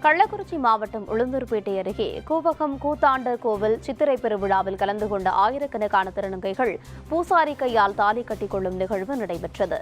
கள்ளக்குறிச்சி மாவட்டம் உளுந்தூர்பேட்டை அருகே கூவகம் கூத்தாண்டர் கோவில் சித்திரை பெருவிழாவில் கலந்து கொண்ட ஆயிரக்கணக்கான திருநங்கைகள் பூசாரி கையால் தாலி கட்டிக்கொள்ளும் நிகழ்வு நடைபெற்றது.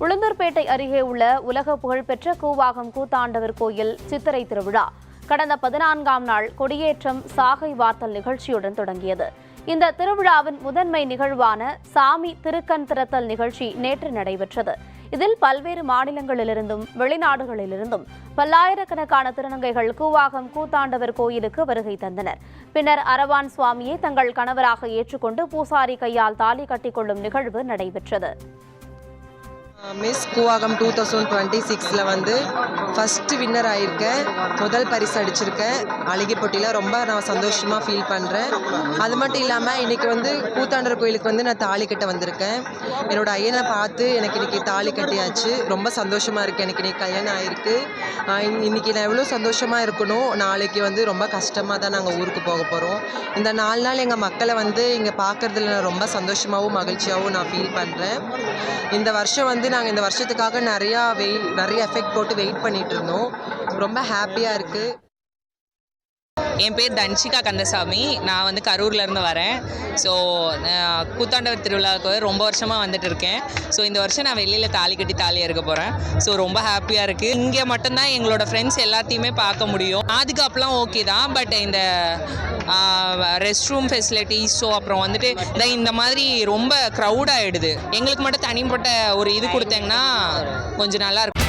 உளுந்தூர்பேட்டை அருகே உள்ள உலக புகழ்பெற்ற கூவாகம் கூத்தாண்டவர் கோயில் சித்திரை திருவிழா கடந்த 14ஆம் நாள் கொடியேற்றம் சாகை வார்த்தல் நிகழ்ச்சியுடன் தொடங்கியது. இந்த திருவிழாவின் முதன்மை நிகழ்வான சாமி திருக்கண் திறத்தல் நிகழ்ச்சி நேற்று நடைபெற்றது. இதில் பல்வேறு மாநிலங்களிலிருந்தும் வெளிநாடுகளிலிருந்தும் பல்லாயிரக்கணக்கான திருநங்கைகள் கூவாகம் கூத்தாண்டவர் கோயிலுக்கு வருகை தந்தனர். பின்னர் அரவான் சுவாமியை தங்கள் கணவராக ஏற்றுக்கொண்டு பூசாரி கையால் தாலி கட்டிக்கொள்ளும் நிகழ்வு நடைபெற்றது. மிஸ் கூவாகம் 2026 வந்து ஃபஸ்ட்டு வின்னர் ஆகியிருக்கேன். முதல் பரிசு அடிச்சிருக்கேன். அழகி போட்டியில் ரொம்ப நான் சந்தோஷமாக ஃபீல் பண்ணுறேன். அது மட்டும் இல்லாமல் இன்றைக்கி வந்து கூத்தாண்டர் கோயிலுக்கு வந்து நான் தாலி கட்ட வந்திருக்கேன். என்னோடய ஐயனை பார்த்து எனக்கு இன்றைக்கி தாலி கட்டியாச்சு. ரொம்ப சந்தோஷமாக இருக்குது. எனக்கு இன்றைக்கி கல்யாணம் ஆகிருக்கு. இன்றைக்கி நான் எவ்வளோ சந்தோஷமாக இருக்கணும். நாளைக்கு வந்து ரொம்ப கஷ்டமாக தான் நாங்கள் ஊருக்கு போக போகிறோம். இந்த 4 நாள் எங்கள் மக்களை வந்து இங்கே பார்க்குறதுல நான் ரொம்ப சந்தோஷமாகவும் மகிழ்ச்சியாகவும் நான் ஃபீல் பண்ணுறேன். இந்த வருஷம் வந்து நாங்கள் இந்த வருஷத்துக்காக நிறைய எஃபெக்ட் போட்டு வெயிட் பண்ணிட்டு இருந்தோம். ரொம்ப ஹாப்பியாக இருக்குது. என் பேர் தன்ஷிகா கந்தசாமி. நான் வந்து கரூர்லேருந்து வரேன். ஸோ கூத்தாண்டவர் திருவிழாவுக்கு ரொம்ப வருஷமாக வந்துட்டு இருக்கேன். ஸோ இந்த வருஷம் நான் வெளியில் தாலி கட்டி தாலி இருக்க போகிறேன். ஸோ ரொம்ப ஹாப்பியாக இருக்குது. இங்கே மட்டும்தான் எங்களோட ஃப்ரெண்ட்ஸ் எல்லாத்தையுமே பார்க்க முடியும். பாதுகாப்புலாம் ஓகே தான். பட் இந்த ரெஸ்ட் ரூம் ஃபெசிலிட்டிஸ், ஸோ அப்புறம் வந்துட்டு இந்த மாதிரி ரொம்ப க்ரௌட் ஆகிடுது. எங்களுக்கு மட்டும் தனிப்பட்ட ஒரு இது கொடுத்தீங்கன்னா கொஞ்சம் நல்லாயிருக்கும்.